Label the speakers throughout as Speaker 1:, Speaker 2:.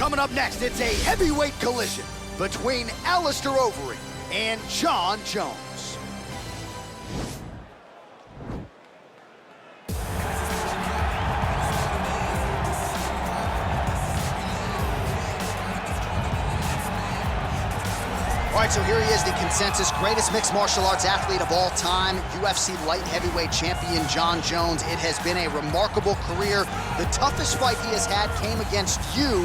Speaker 1: Coming up next, it's a heavyweight collision between Alistair Overeem and Jon Jones.
Speaker 2: All right, so here he is, the consensus greatest mixed martial arts athlete of all time, UFC light heavyweight champion Jon Jones. It has been a remarkable career. The toughest fight he has had came against you.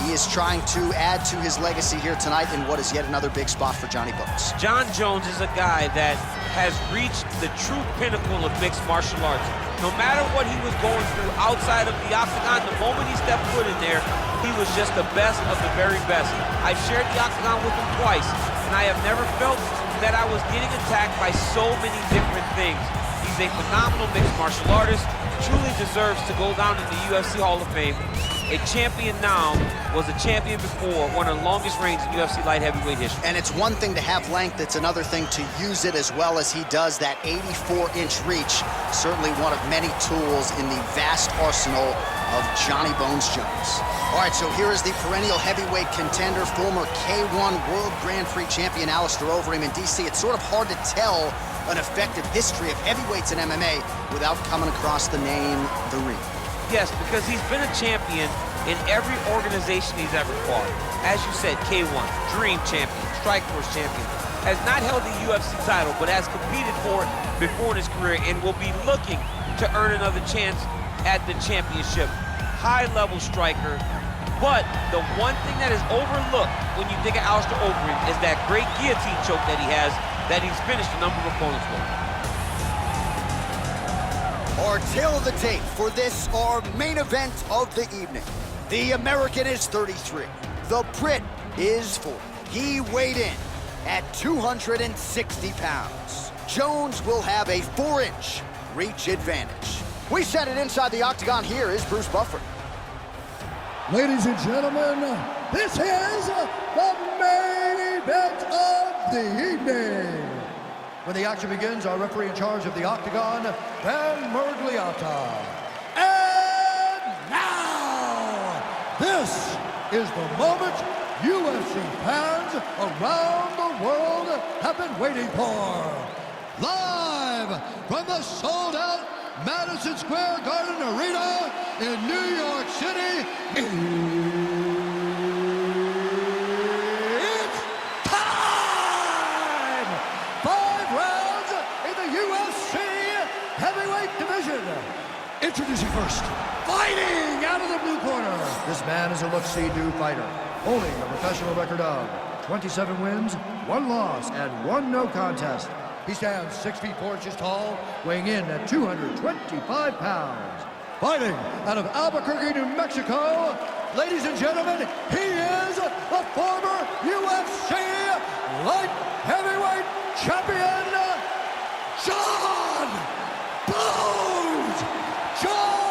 Speaker 2: He is trying to add to his legacy here tonight in what is yet another big spot for Johnny Bones.
Speaker 3: Jon Jones is a guy that has reached the true pinnacle of mixed martial arts. No matter what he was going through outside of the octagon, the moment he stepped foot in there, he was just the best of the very best. I've shared the octagon with him twice, and I have never felt that I was getting attacked by so many different things. He's a phenomenal mixed martial artist, truly deserves to go down in the UFC Hall of Fame. A champion now, was a champion before, one of the longest reigns in UFC light heavyweight history.
Speaker 2: And it's one thing to have length, it's another thing to use it as well as he does. That 84-inch reach, certainly one of many tools in the vast arsenal of Johnny Bones Jones. All right, so here is the perennial heavyweight contender, former K1 World Grand Prix champion Alistair Overeem in DC. It's sort of hard to tell an effective history of heavyweights in MMA without coming across the name The Reem.
Speaker 3: Yes, because he's been a champion in every organization he's ever fought. As you said, K1, Dream champion, Strikeforce champion, has not held the UFC title, but has competed for it before in his career and will be looking to earn another chance at the championship. High-level striker, but the one thing that is overlooked when you think of Alistair Overeem is that great guillotine choke that he has, that he's finished a number of opponents with.
Speaker 1: Our tail of the tape for this, our main event of the evening. The American is 33. The Brit is 40. He weighed in at 260 pounds. Jones will have a 4-inch reach advantage. We set it inside the octagon. Here is Bruce Buffer.
Speaker 4: Ladies and gentlemen, this is the main event of the evening. When the action begins, our referee in charge of the octagon, Dan Mergliata. And now, this is the moment UFC fans around the world have been waiting for. Live from the sold-out Madison Square Garden Arena in New York City, it's time! 5 rounds in the UFC heavyweight division. Introducing first, fighting out of the blue corner. This man is a look-see-do fighter, holding a professional record of 27 wins, 1 loss, and 1 no contest. He stands 6 feet 4 inches tall, weighing in at 225 pounds. Fighting out of Albuquerque, New Mexico, ladies and gentlemen, he is the former UFC light heavyweight champion, Jon Bones Jones!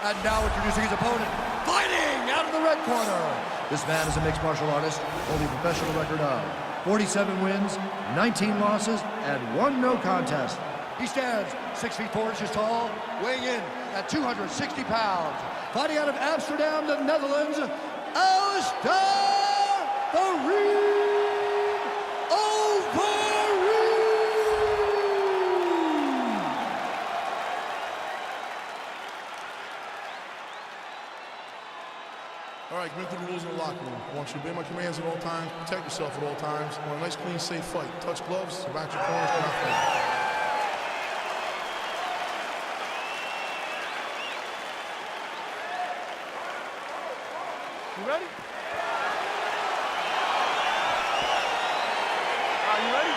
Speaker 4: And now introducing his opponent, fighting out of the red corner. This man is a mixed martial artist, holding a professional record of 47 wins, 19 losses, and 1 no contest. He stands 6 feet 4 inches tall, weighing in at 260 pounds. Fighting out of Amsterdam, the Netherlands, Alistair Overeem!
Speaker 5: All right, commit to the rules in the locker room. I want you to obey my commands at all times, protect yourself at all times. I want a nice, clean, safe fight. Touch gloves, back your corners, come out fight. You ready? Are you ready?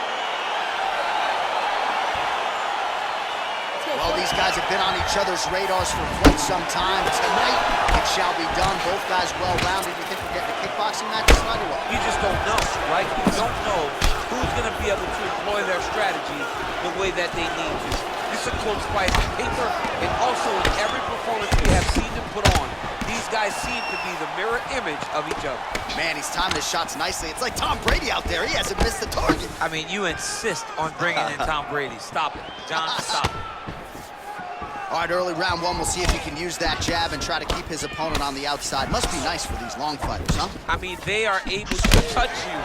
Speaker 2: Well, these guys have been on each other's radars for quite some time. Tonight, it shall be done. Both guys well-rounded. You think we're getting a kickboxing match tonight or what?
Speaker 3: You just don't know, right? You don't know who's going to be able to employ their strategy the way that they need to. This is a close fight on paper, and also in every performance we have seen him put on. He These guys seem to be the mirror image of each other.
Speaker 2: Man, he's timing his shots nicely. It's like Tom Brady out there. He hasn't missed the target.
Speaker 3: I mean, you insist on bringing in Tom Brady. Stop it. John, stop it.
Speaker 2: All right, early round one, we'll see if he can use that jab and try to keep his opponent on the outside. Must be nice for these long fighters, huh?
Speaker 3: I mean, they are able to touch you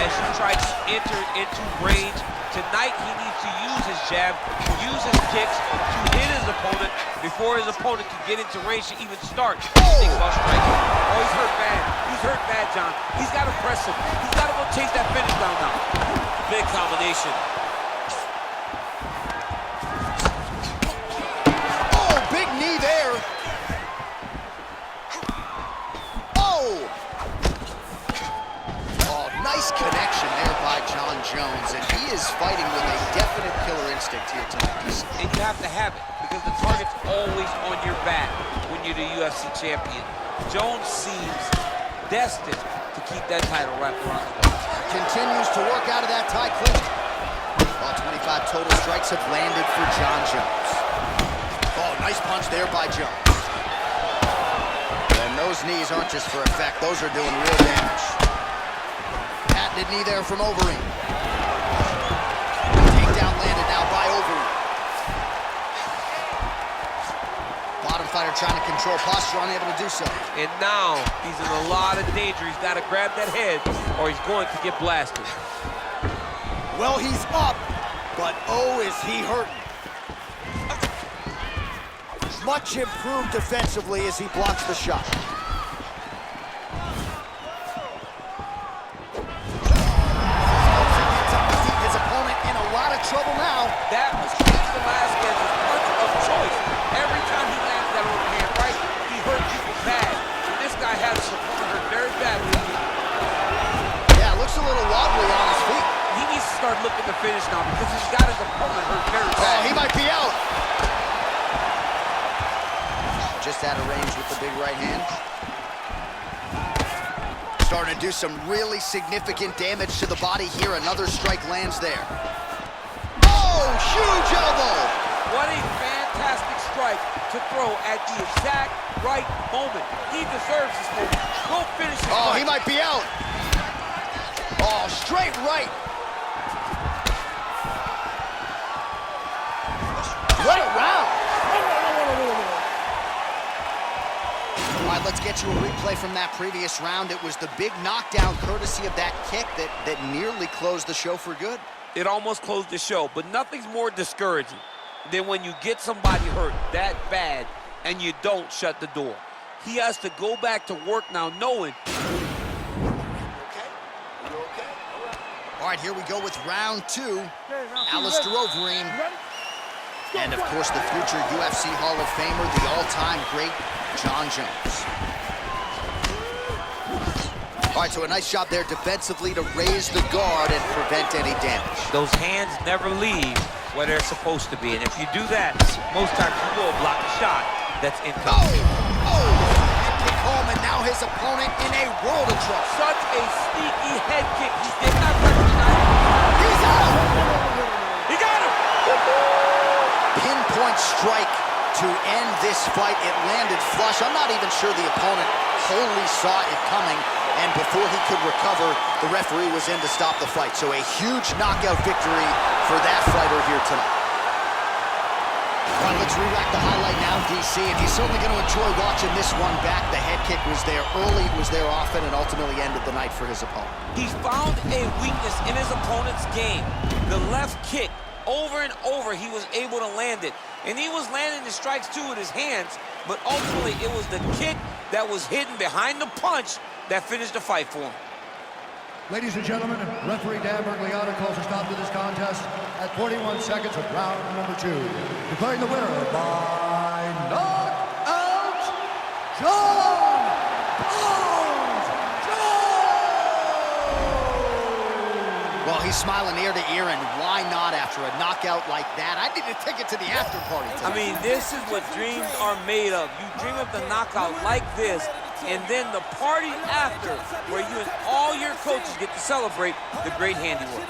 Speaker 3: as you try to enter into range. Tonight, he needs to use his jab, use his kicks to hit his opponent before his opponent can get into range to even start. Think about striking. Oh, he's hurt bad. He's hurt bad, John. He's got to press him. He's got to go chase that finish down now. Big combination.
Speaker 2: Big knee there. Oh! Oh, nice connection there by John Jones, and he is fighting with a definite killer instinct here tonight.
Speaker 3: And you have to have it, because the target's always on your back when you're the UFC champion. Jones seems destined to keep that title wrapped around his waist.
Speaker 2: Continues to work out of that tie clinch. All 25 total strikes have landed for John Jones. Oh, nice punch there by Jones. And those knees aren't just for effect. Those are doing real damage. Patented knee there from Overeem. Takedown landed now by Overeem. Bottom fighter trying to control posture, unable to do so.
Speaker 3: And now he's in a lot of danger. He's got to grab that head or he's going to get blasted.
Speaker 1: Well, he's up, but oh, is he hurting. Much improved defensively as he blocks the shot. His opponent in a lot of trouble now.
Speaker 3: That was Keith Velasquez's punch of choice. Every time he lands that overhand right, he hurt people bad. And this guy has his opponent hurt very badly.
Speaker 2: Yeah, looks a little wobbly on his feet.
Speaker 3: He needs to start looking to finish now because he's got his opponent hurt very bad.
Speaker 2: Oh, he might be out. Just out of range with the big right hand. Starting to do some really significant damage to the body here. Another strike lands there. Oh, huge elbow!
Speaker 3: What a fantastic strike to throw at the exact right moment. He deserves this moment. Go finish his
Speaker 2: Oh,
Speaker 3: fight.
Speaker 2: he might be out. Oh, straight right. What a round. All right, let's get you a replay from that previous round. It was the big knockdown courtesy of that kick that nearly closed the show for good.
Speaker 3: It almost closed the show, but nothing's more discouraging than when you get somebody hurt that bad and you don't shut the door. He has to go back to work now knowing.
Speaker 2: All right, here we go with round two. Alistair Overeem. And, of course, the future UFC Hall of Famer, the all-time great John Jones. All right, so a nice job there defensively to raise the guard and prevent any damage.
Speaker 3: Those hands never leave where they're supposed to be. And if you do that, most times you will block a shot that's incoming.
Speaker 2: Kick home, and now his opponent in a world of trouble.
Speaker 3: Such a sneaky head kick. He did not recognize it.
Speaker 2: He's out!
Speaker 3: He got him!
Speaker 2: Pinpoint strike to end this fight. It landed flush. I'm not even sure the opponent wholly saw it coming, and before he could recover, the referee was in to stop the fight. So a huge knockout victory for that fighter here tonight. All right, let's re-rack the highlight now, DC, and he's certainly going to enjoy watching this one back. The head kick was there early, was there often, and ultimately ended the night for his opponent.
Speaker 3: He's found a weakness in his opponent's game. The left kick, over and over, he was able to land it. And he was landing the strikes, too, with his hands, but ultimately it was the kick that was hidden behind the punch that finished the fight for him.
Speaker 4: Ladies and gentlemen, referee Dan Bergliano calls a stop to this contest at 41 seconds of round number 2. Declaring the winner by knockout, John Jones!
Speaker 2: Well, he's smiling ear to ear, and why not after a knockout like that? I need a ticket to the after party tonight.
Speaker 3: I mean, this is what dreams are made of. You dream of the knockout like this, and then the party after, where you and all your coaches get to celebrate the great handiwork.